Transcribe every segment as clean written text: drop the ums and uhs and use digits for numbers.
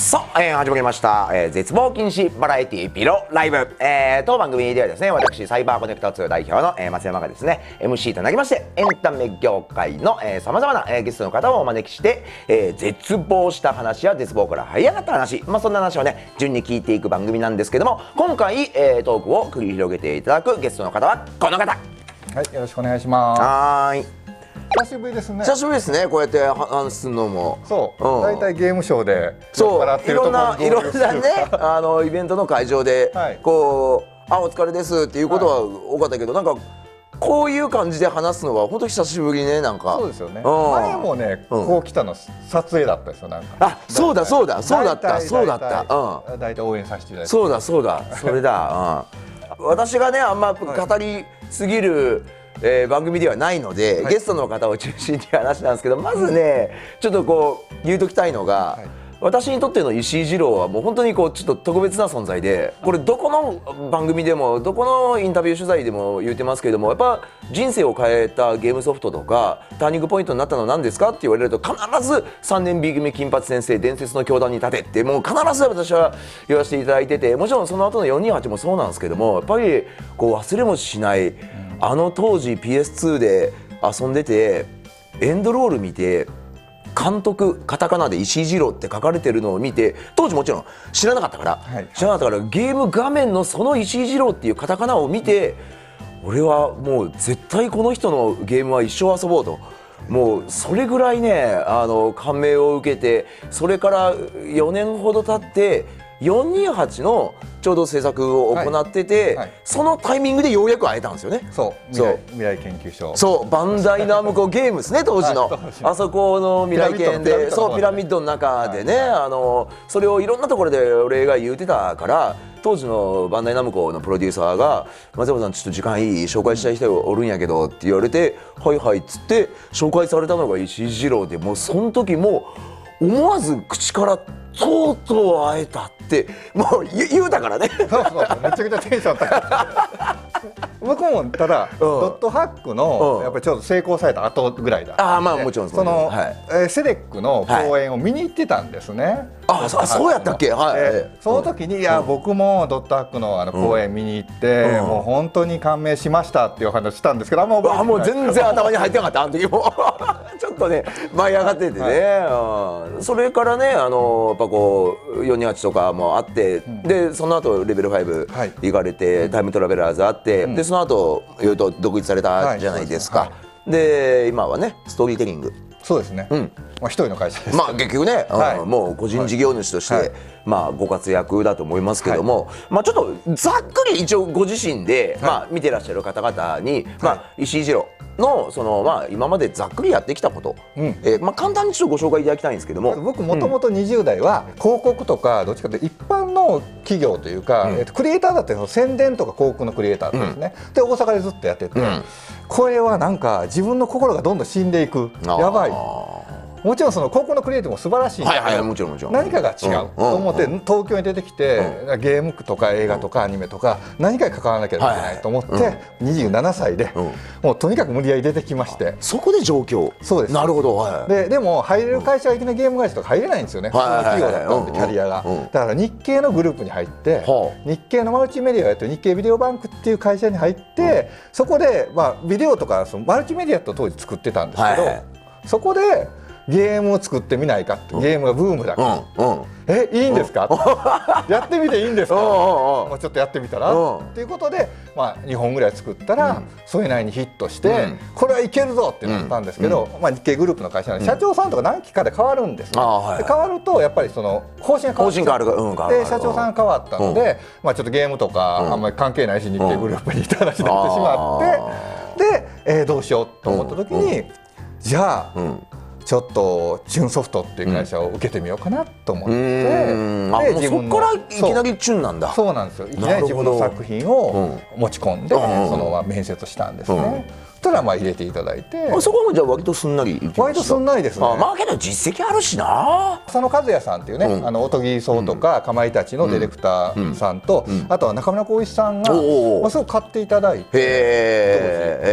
さあ、始まりました、絶望禁止バラエティピロライブ、当番組ではですね、私サイバーコネクト2代表の、松山がですね MC となりまして、エンタメ業界のさまざまなゲストの方をお招きして、絶望した話や絶望から這い上がった話、そんな話をね順に聞いていく番組なんですけども、今回、トークを繰り広げていただくゲストの方はこの方。はい、よろしくお願いします。はーい、久しぶりですね。久しぶりですね、こうやって話すのも。そう、大体ゲームショーでそう、いろんなねイベントの会場で、はい、こうお疲れですっていうことは多かったけど、なんかこういう感じで話すのは本当久しぶりね。なんかそうですよね。前もね、こう来たの撮影だったですよ。なんかあ、そうだそうだそうだったそうだった。大体応援させていただいて。そうだそうだそれだ。私がねあんま語りすぎる番組ではないので、ゲストの方を中心に話なんですけど、まずねちょっとこう言うときたいのが、私にとっての石井二郎はもう本当にこうちょっと特別な存在で、これどこの番組でもどこのインタビュー取材でも言ってますけれども、やっぱ人生を変えたゲームソフトとかターニングポイントになったのは何ですかって言われると、必ず3年 B 組金髪先生伝説の教壇に立てってもう必ず私は言わせていただいてて、もちろんその後の428もそうなんですけども、やっぱりこう忘れもしないあの当時 PS2 で遊んでてエンドロール見て、監督カタカナで石井二郎って書かれてるのを見て、当時もちろん知らなかったから、知らなかったからゲーム画面のその石井二郎っていうカタカナを見て、俺はもう絶対この人のゲームは一生遊ぼうと、もうそれぐらいね感銘を受けて、それから4年ほど経って428のちょうど制作を行ってて、そのタイミングでようやく会えたんですよね。そう未来研究所、そうバンダイナムコゲームですね、当時の、あそこの未来研で、そうピラミッドの中でね、それをいろんなところで俺が言うてたから、当時のバンダイナムコのプロデューサーが「松山さんちょっと時間いい？紹介したい人おるんやけど」って言われて「はいはい」っつって紹介されたのが石井二郎で、もうその時も思わず口から「とうとう会えた」ってもう言うたからね。そうめちゃくちゃテンション高い。僕もただ、ドットハックのやっぱりちょっと成功された後ぐらいだ。もちろんそのセレックの公演を見に行ってたんですね。そうやったっけ。その時に僕もドットハックの公演見に行って、もう本当に感銘しましたっていう話したんですけど、もう全然頭に入ってなかった。あの時もちょっとね舞い上がっててね、それからねやっぱこう428とかもあって、でその後レベル5行かれて、タイムトラベラーズあって、でその後独立されたじゃないですか。で今はねストーリーテリング。そうですね、一人の会社です。結局ね、もう個人事業主として、ご活躍だと思いますけども、ちょっとざっくり一応ご自身で、見てらっしゃる方々に、石井二郎のその今までざっくりやってきたこと、簡単にちょっとご紹介いただきたいんですけども、僕もともと20代は広告とかどっちかというと一般の企業というか、クリエイターだったら宣伝とか広告のクリエイターですね、で大阪でずっとやってて、これはなんか自分の心がどんどん死んでいく、やばい。もちろんその高校のクリエイティブも素晴らしいんだけど、何かが違うと思って東京に出てきて、ゲームとか映画とかアニメとか何かに関わらなきゃいけないと思って27歳でもうとにかく無理やり出てきまして、そこで上京。そうです。なるほど。でも入れる会社がいきなりゲーム会社とか入れないんですよね、企業だったんでキャリアが。だから日系のグループに入って、日系のマルチメディアをやってる日系ビデオバンクっていう会社に入って、そこでビデオとかマルチメディアと当時作ってたんですけど、そこでゲームを作ってみないかって、ゲームがブームだから、いいんですかやってみていいんですか、もうちょっとやってみたらっていうことで、2本ぐらい作ったらそれなりにヒットして、これはいけるぞってなったんですけど、日系グループの会社なんで社長さんとか何期かで変わるんですね。変わるとやっぱりその方針が変わるで、社長さんが変わったので、ちょっとゲームとかあんまり関係ないし日系グループにいた話になってしまって、でどうしようと思った時に、じゃあちょっとチュンソフトっていう会社を受けてみようかなと思って、でそこからいきなりチュンなんだ。そうなんですよ。いきなり自分の作品を持ち込んで、その面接したんですね。そしったらまあ入れていただいて、そこもじゃあ割とすんなりいきました。割とすんなりですね。まあけど実績あるしな。佐野和也さんっていうね、おとぎそうとかかまいたちのディレクターさんと、あとは中村浩一さんがすごく買っていただいて、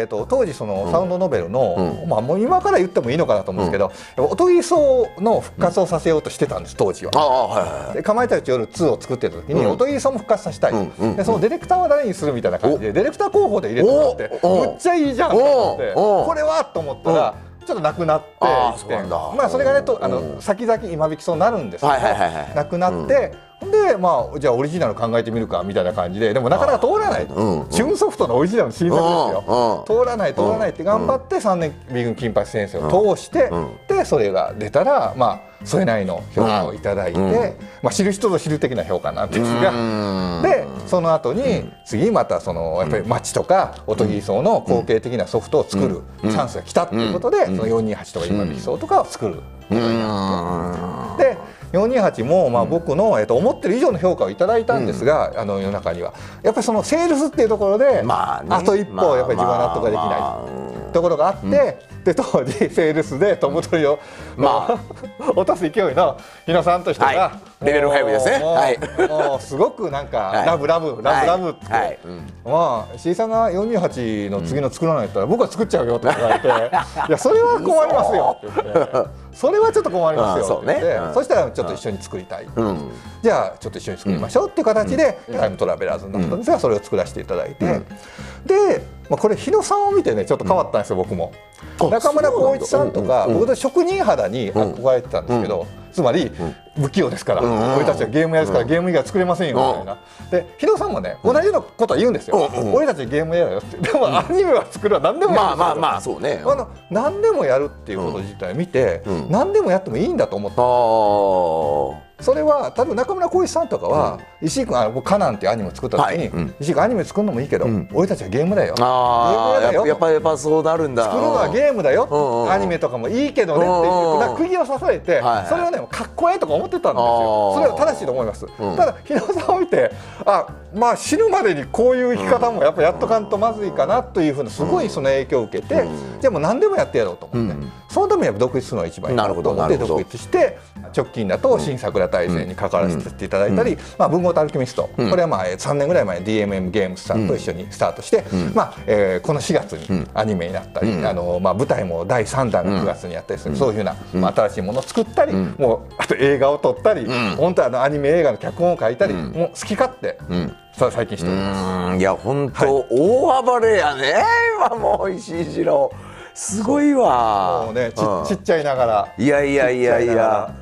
当時そのサウンドノベルの、まあもう今から言ってもいいのかなと思うんですけど、おとぎそうの復活をさせようとしてたんです当時は。でかまいたち夜2を作ってた時におとぎそうも復活させたい。でそのディレクターは誰にするみたいな感じでディレクター候補で入れてもらって、むっちゃいいじゃんと思って、これはと思ったらちょっとなくなって、まあそれがね先々今引きそうになるんですけど、なくなって。でまあじゃあオリジナル考えてみるかみたいな感じで、でもなかなか通らない、チューンソフトのオリジナルの新作ですよ、通らないって頑張って3年 B 軍金八先生を通して、でそれが出たらまあそれなりの評価をいただいて、まあ知る人ぞ知る的な評価なんですが、でその後に次またそのやっぱり街とかおとぎそうの後継的なソフトを作るチャンスが来たっていうことで、その428とか今引きそうとかを作ることになって、で428もまあ僕の思ってる以上の評価をいただいたんですが、世の中にはやっぱりそのセールスっていうところであと一歩やっぱり自分は納得ができないところがあって、で当時セールスで飛ぶ鳥を落とす勢いの日野さんとしてがレベル5ですね。もうすごくなんかラブって、まあ C さんが428の次の作らないとったら僕は作っちゃうよと言われて、いやそれは困りますよって言って、それはちょっと困りますよって言って、そしたらちょっと一緒に作りたい、じゃあちょっと一緒に作りましょうっていう形でタイムトラベラーズになったんですが、それを作らせていただいて、でこれ日野さんを見てねちょっと変わったんですよ僕も。中村浩一さんとか僕は職人肌に憧れてたんですけど、つまり不器用ですから、俺たちはゲームやですからゲーム以外作れませんよみたいな。で日野さんもね同じようなことは言うんですよ、俺たちゲームやだよって。でもアニメは作るは何でもやるんですよ。まあそうね、何でもやるっていうこと自体見て、何でもやってもいいんだと思った。それは例えば中村浩一さんとかは、石井君カナンっていうアニメを作った時に、石井君アニメ作るのもいいけど、俺たちはゲームだよ、ゲームだよ、やっぱそうなるんだ、作るのはゲームだよ、アニメとかもいいけどねっていう釘を刺されて、それをねかっこええとか思ってたんですよ。それは正しいと思います。ただ日野さんを見て、まあ死ぬまでにこういう生き方もやっぱやっとかんとまずいかなというふうなすごいその影響を受けて、じゃあもう何でもやってやろうと思って、そのためにやっぱ独立するのが一番いいなと思って独立して、直近だと新桜大戦に関わらせていただいたり、文豪とアルケミスト、これはまあ3年ぐらい前に DMM ゲームズさんと一緒にスタートして、この4月にアニメになったり、舞台も第3弾が9月にやったりする、そういうふうな新しいものを作ったり、もうあと映画を撮ったり、本当はアニメ映画の脚本を書いたり、もう好き勝手最近しております。いや本当大暴れやね今もう石井二郎すごいわ。もうねちっちゃいながら、いや